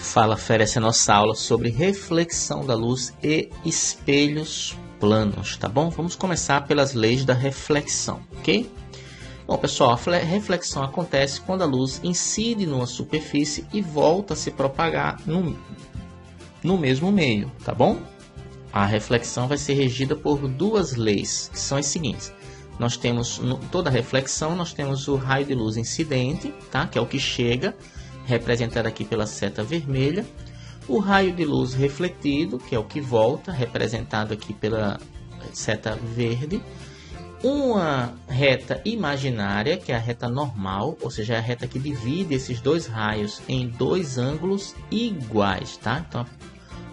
Fala Fera, essa é a nossa aula sobre reflexão da luz e espelhos planos, tá bom? Vamos começar pelas leis da reflexão, ok? Bom, pessoal, a reflexão acontece quando a luz incide numa superfície e volta a se propagar no mesmo meio, tá bom? A reflexão vai ser regida por duas leis, que são as seguintes. Nós temos, toda reflexão, nós temos o raio de luz incidente, tá? Que é o que chega, representado aqui pela seta vermelha. O raio de luz refletido, que é o que volta, representado aqui pela seta verde. Uma reta imaginária, que é a reta normal, ou seja, é a reta que divide esses dois raios em dois ângulos iguais, tá? Então,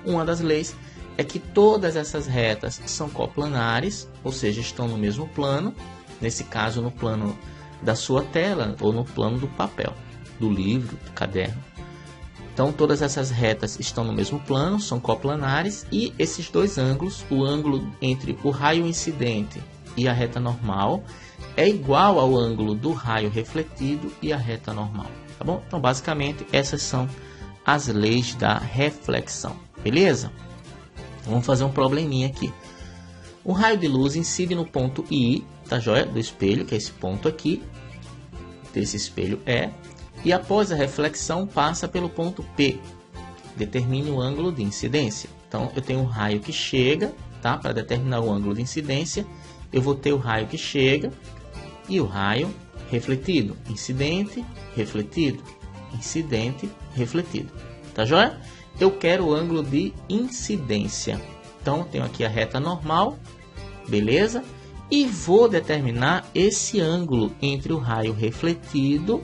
uma das leis é que todas essas retas são coplanares, ou seja, estão no mesmo plano, nesse caso no plano da sua tela ou no plano do papel, do livro, do caderno. Então todas essas retas estão no mesmo plano, são coplanares, e esses dois ângulos, o ângulo entre o raio incidente e a reta normal, é igual ao ângulo do raio refletido e a reta normal, tá bom? Então basicamente essas são as leis da reflexão, beleza? Vamos fazer um probleminha aqui. Um raio de luz incide no ponto I, tá joia? Do espelho, que é esse ponto aqui, desse espelho E, e após a reflexão passa pelo ponto P. Determine o ângulo de incidência. Então eu tenho um raio que chega, tá? Para determinar o ângulo de incidência, eu vou ter o raio que chega e o raio refletido. Incidente, refletido. Incidente, refletido. Tá joia? Eu quero o ângulo de incidência. Então, tenho aqui a reta normal, beleza? E vou determinar esse ângulo entre o raio refletido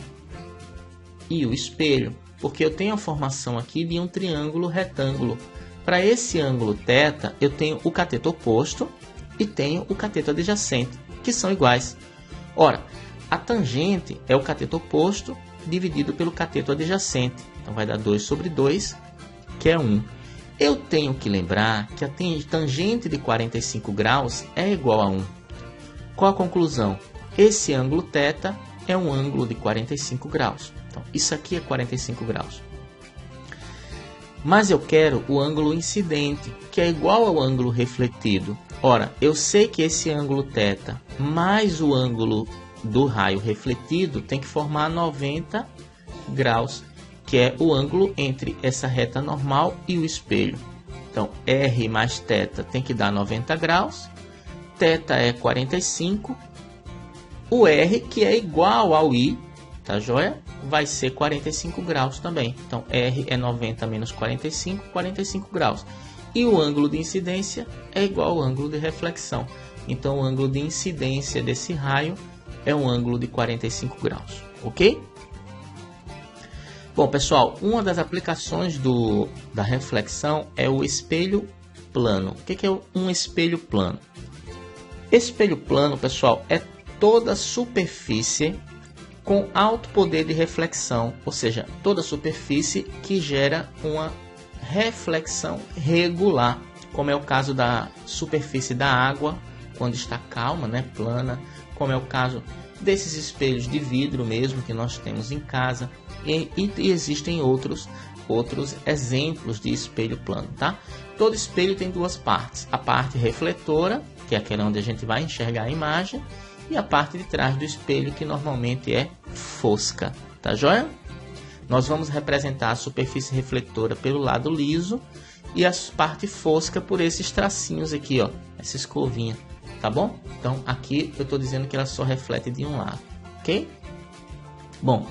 e o espelho, porque eu tenho a formação aqui de um triângulo retângulo. Para esse ângulo θ, eu tenho o cateto oposto e tenho o cateto adjacente, que são iguais. Ora, a tangente é o cateto oposto dividido pelo cateto adjacente. Então, vai dar 2 sobre 2, que é 1. Eu tenho que lembrar que a tangente de 45 graus é igual a 1. Qual a conclusão? Esse ângulo θ é um ângulo de 45 graus. Então, isso aqui é 45 graus. Mas eu quero o ângulo incidente, que é igual ao ângulo refletido. Ora, eu sei que esse ângulo θ mais o ângulo do raio refletido tem que formar 90 graus, que é o ângulo entre essa reta normal e o espelho. Então, R mais θ tem que dar 90 graus, θ é 45, o R, que é igual ao I, tá joia? Vai ser 45 graus também. Então, R é 90 menos 45, 45 graus. E o ângulo de incidência é igual ao ângulo de reflexão. Então, o ângulo de incidência desse raio é um ângulo de 45 graus, ok? Bom, pessoal, uma das aplicações da reflexão é o espelho plano. O que é um espelho plano? Espelho plano, pessoal, é toda superfície com alto poder de reflexão, ou seja, toda superfície que gera uma reflexão regular, como é o caso da superfície da água, quando está calma, né, plana, como é o caso desses espelhos de vidro mesmo que nós temos em casa, e existem outros exemplos de espelho plano, tá? Todo espelho tem duas partes, a parte refletora, que é aquela onde a gente vai enxergar a imagem, e a parte de trás do espelho, que normalmente é fosca, tá joia? Nós vamos representar a superfície refletora pelo lado liso e a parte fosca por esses tracinhos aqui, ó, essa escovinha, tá bom? Então aqui eu estou dizendo que ela só reflete de um lado, ok? Bom,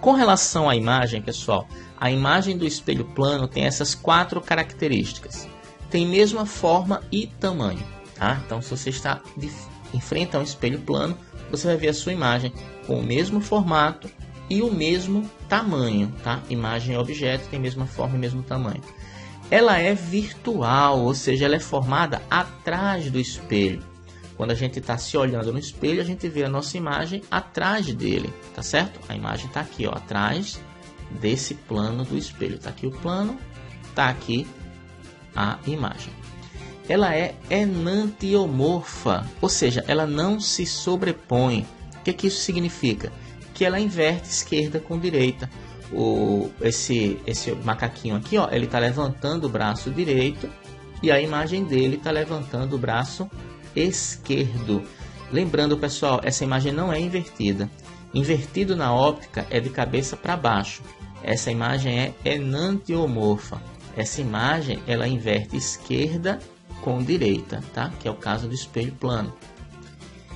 com relação à imagem, pessoal, a imagem do espelho plano tem essas 4 características. Tem mesma forma e tamanho, tá? Então, se você está em frente a um espelho plano, você vai ver a sua imagem com o mesmo formato e o mesmo tamanho, tá? Imagem e objeto tem a mesma forma e mesmo tamanho. Ela é virtual, ou seja, ela é formada atrás do espelho. Quando a gente está se olhando no espelho, a gente vê a nossa imagem atrás dele, tá certo? A imagem está aqui, ó, atrás desse plano do espelho. Está aqui o plano, está aqui a imagem. Ela é enantiomorfa, ou seja, ela não se sobrepõe. O que isso significa? Que ela inverte esquerda com direita. esse macaquinho aqui, ó, ele está levantando o braço direito e a imagem dele está levantando o braço esquerdo. Lembrando, pessoal, essa imagem não é invertida. Invertido na óptica é de cabeça para baixo. Essa imagem é enantiomorfa. Essa imagem ela inverte esquerda com direita, tá? Que é o caso do espelho plano.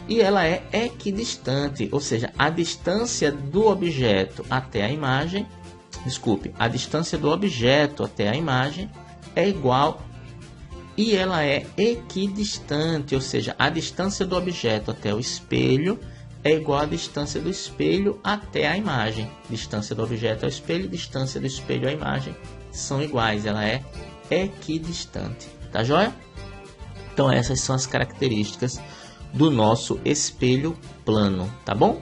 E ela é equidistante, ou seja, a distância do objeto até a imagem, a distância do objeto até a imagem é igual, e ela é equidistante, ou seja, a distância do objeto até o espelho é igual à distância do espelho até a imagem. Distância do objeto ao espelho, distância do espelho à imagem são iguais, ela é equidistante, tá joia? Então essas são as características do nosso espelho plano, tá bom?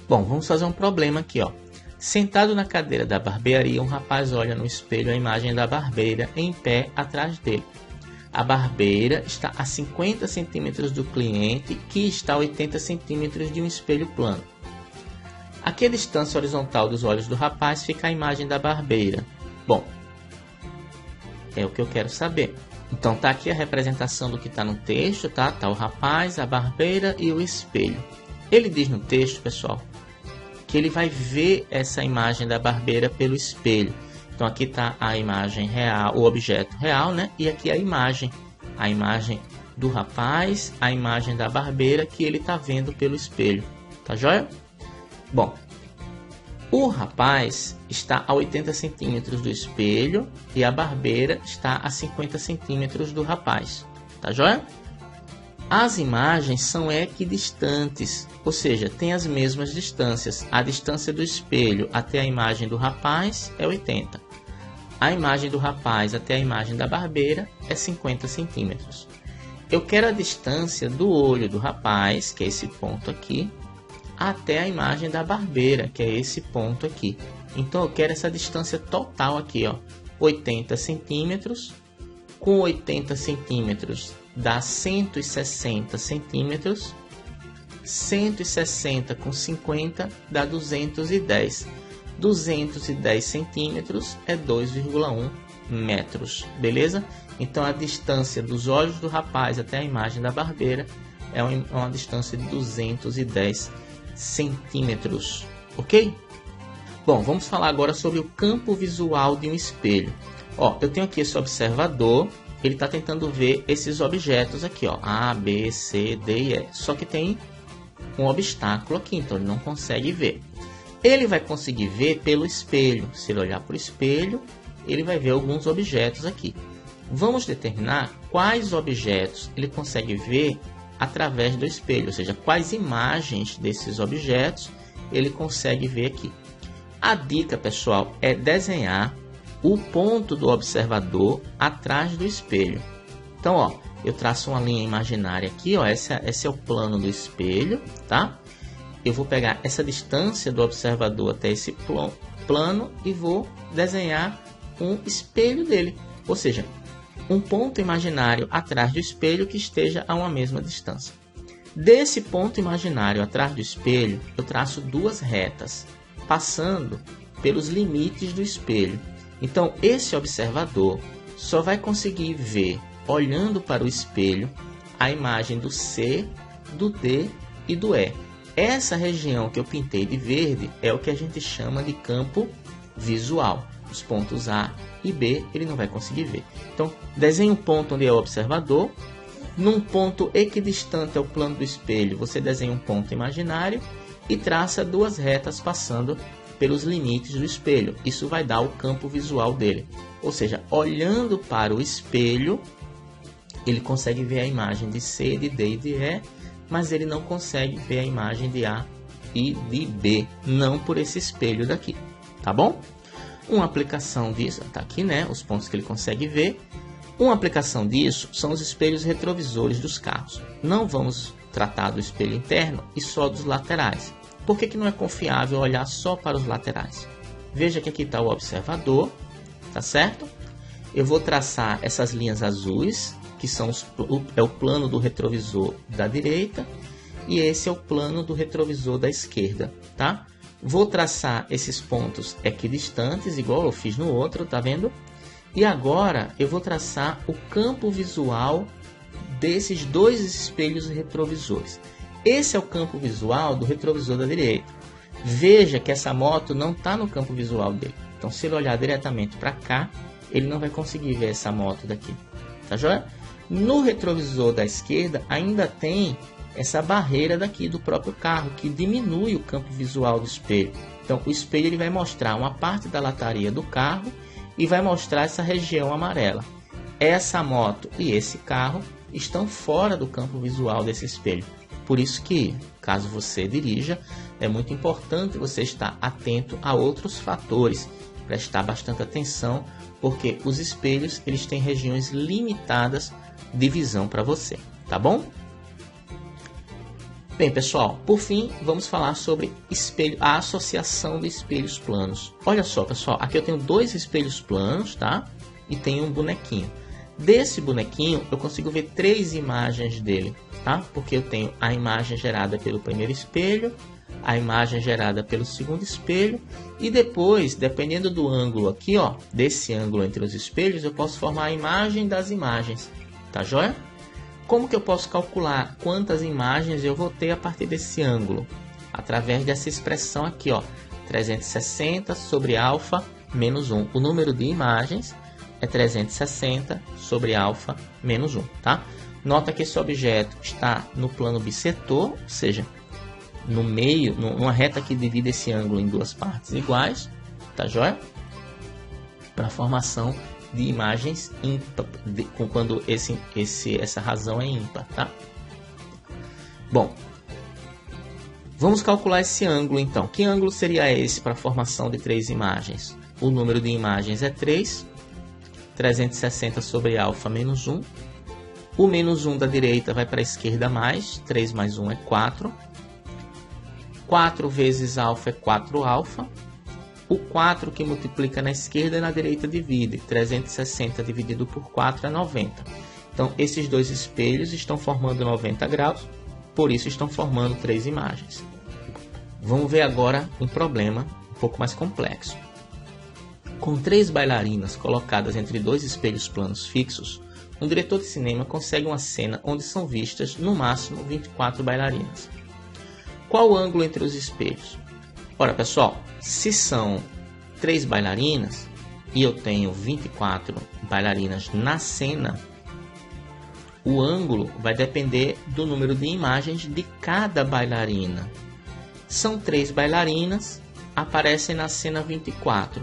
Bom, vamos fazer um problema aqui, ó. Sentado na cadeira da barbearia, um rapaz olha no espelho a imagem da barbeira em pé atrás dele. A barbeira está a 50 centímetros do cliente, que está a 80 centímetros de um espelho plano. A que distância horizontal dos olhos do rapaz fica a imagem da barbeira? Bom, é o que eu quero saber. Então tá aqui a representação do que está no texto, tá? Tá o rapaz, a barbeira e o espelho. Ele diz no texto, pessoal, que ele vai ver essa imagem da barbeira pelo espelho. Então aqui está a imagem real, o objeto real, né? E aqui a imagem do rapaz, a imagem da barbeira que ele está vendo pelo espelho. Tá joia? Bom, o rapaz está a 80 centímetros do espelho e a barbeira está a 50 centímetros do rapaz. Tá joia? As imagens são equidistantes, ou seja, têm as mesmas distâncias. A distância do espelho até a imagem do rapaz é 80. A imagem do rapaz até a imagem da barbeira é 50 centímetros. Eu quero a distância do olho do rapaz, que é esse ponto aqui, até a imagem da barbeira, que é esse ponto aqui. Então eu quero essa distância total aqui, ó, 80 centímetros. Com 80 centímetros dá 160 centímetros. 160 com 50 dá 210. 210 centímetros é 2,1 metros, beleza? Então a distância dos olhos do rapaz até a imagem da barbeira é uma distância de 210 centímetros, ok? Bom, vamos falar agora sobre o campo visual de um espelho. Ó, eu tenho aqui esse observador, ele está tentando ver esses objetos aqui, ó, A, B, C, D e E. Só que tem um obstáculo aqui, então ele não consegue ver. Ele vai conseguir ver pelo espelho. Se ele olhar para o espelho, ele vai ver alguns objetos aqui. Vamos determinar quais objetos ele consegue ver através do espelho, ou seja, quais imagens desses objetos ele consegue ver aqui. A dica, pessoal, é desenhar o ponto do observador atrás do espelho. Então, ó, eu traço uma linha imaginária aqui, ó, esse é o plano do espelho, tá? Eu vou pegar essa distância do observador até esse plano e vou desenhar um espelho dele, ou seja, um ponto imaginário atrás do espelho que esteja a uma mesma distância. Desse ponto imaginário atrás do espelho, eu traço duas retas, passando pelos limites do espelho. Então, esse observador só vai conseguir ver, olhando para o espelho, a imagem do C, do D e do E. Essa região que eu pintei de verde é o que a gente chama de campo visual. Os pontos A e B ele não vai conseguir ver. Então, desenhe um ponto onde é o observador. Num ponto equidistante ao plano do espelho, você desenha um ponto imaginário e traça duas retas passando pelos limites do espelho. Isso vai dar o campo visual dele. Ou seja, olhando para o espelho, ele consegue ver a imagem de C, de D e de E, mas ele não consegue ver a imagem de A e de B, não por esse espelho daqui, tá bom? Uma aplicação disso, tá aqui, né, os pontos que ele consegue ver. Uma aplicação disso são os espelhos retrovisores dos carros. Não vamos tratar do espelho interno e só dos laterais. Por que não é confiável olhar só para os laterais? Veja que aqui está o observador, tá certo? Eu vou traçar essas linhas azuis, que são é o plano do retrovisor da direita, e esse é o plano do retrovisor da esquerda, tá? Vou traçar esses pontos equidistantes, igual eu fiz no outro, tá vendo? E agora eu vou traçar o campo visual desses dois espelhos retrovisores. Esse é o campo visual do retrovisor da direita. Veja que essa moto não está no campo visual dele. Então, se ele olhar diretamente para cá, ele não vai conseguir ver essa moto daqui. Tá joia? No retrovisor da esquerda ainda tem essa barreira daqui do próprio carro, que diminui o campo visual do espelho. Então, o espelho ele vai mostrar uma parte da lataria do carro e vai mostrar essa região amarela. Essa moto e esse carro estão fora do campo visual desse espelho. Por isso que, caso você dirija, é muito importante você estar atento a outros fatores, prestar bastante atenção, porque os espelhos eles têm regiões limitadas de visão para você, tá bom? Bem, pessoal, por fim, vamos falar sobre espelho, a associação de espelhos planos. Olha só, pessoal, aqui eu tenho dois espelhos planos, tá? E tenho um bonequinho. Desse bonequinho, eu consigo ver três imagens dele, tá? Porque eu tenho a imagem gerada pelo primeiro espelho, a imagem gerada pelo segundo espelho, e depois, dependendo do ângulo aqui, ó, desse ângulo entre os espelhos, eu posso formar a imagem das imagens, tá joia? Como que eu posso calcular quantas imagens eu vou ter a partir desse ângulo? Através dessa expressão aqui, ó, 360 sobre alfa menos 1. O número de imagens é 360 sobre alfa menos 1, tá? Nota que esse objeto está no plano bissetor, ou seja, no meio, numa reta que divide esse ângulo em duas partes iguais, tá joia? Para a formação de imagens ímpar, quando essa razão é ímpar, tá? Bom, vamos calcular esse ângulo então. Que ângulo seria esse para a formação de três imagens? O número de imagens é 3, 360 sobre alfa menos 1. O menos 1 da direita vai para a esquerda mais, 3 mais 1 é 4. 4 vezes alfa é 4 alfa. O 4 que multiplica na esquerda e na direita divide. 360 dividido por 4 é 90. Então, esses dois espelhos estão formando 90 graus, por isso estão formando três imagens. Vamos ver agora um problema um pouco mais complexo. Com três bailarinas colocadas entre dois espelhos planos fixos, um diretor de cinema consegue uma cena onde são vistas, no máximo, 24 bailarinas. Qual o ângulo entre os espelhos? Ora, pessoal, se são 3 bailarinas e eu tenho 24 bailarinas na cena, o ângulo vai depender do número de imagens de cada bailarina. São 3 bailarinas, aparecem na cena 24.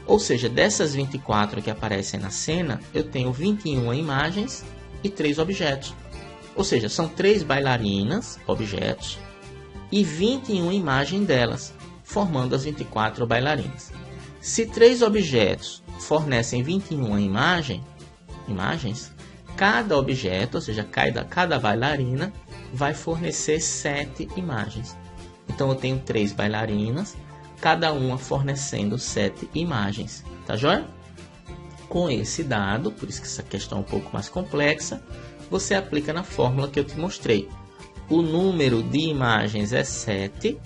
Ou seja, dessas 24 que aparecem na cena, eu tenho 21 imagens e 3 objetos. Ou seja, são 3 bailarinas, objetos, e 21 imagens delas, formando as 24 bailarinas. Se 3 objetos fornecem 21 imagens, cada objeto, ou seja, cada bailarina, vai fornecer 7 imagens. Então eu tenho 3 bailarinas, cada uma fornecendo 7 imagens. Tá joia? Com esse dado, por isso que essa questão é um pouco mais complexa, você aplica na fórmula que eu te mostrei. O número de imagens é 7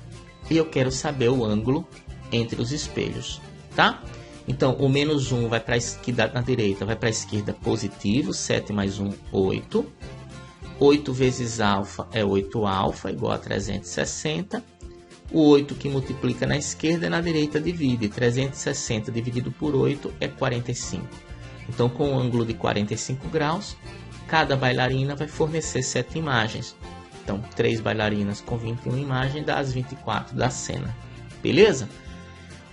e eu quero saber o ângulo entre os espelhos, tá? Então, o menos 1 vai para a esquerda, na direita vai para a esquerda positivo, 7 mais 1, 8. 8 vezes alfa é 8 alfa, igual a 360. O 8 que multiplica na esquerda e na direita divide. 360 dividido por 8 é 45. Então, com um ângulo de 45 graus, cada bailarina vai fornecer 7 imagens. Então, 3 bailarinas com 21 imagens dá as 24 da cena. Beleza?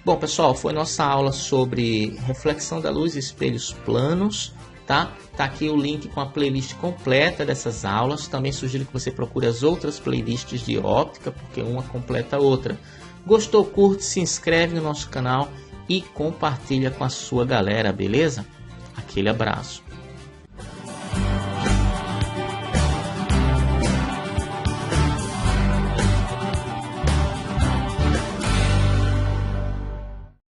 Bom, pessoal, foi nossa aula sobre reflexão da luz e espelhos planos. Tá aqui o link com a playlist completa dessas aulas. Também sugiro que você procure as outras playlists de óptica, porque uma completa a outra. Gostou? Curte, se inscreve no nosso canal e compartilha com a sua galera, beleza? Aquele abraço.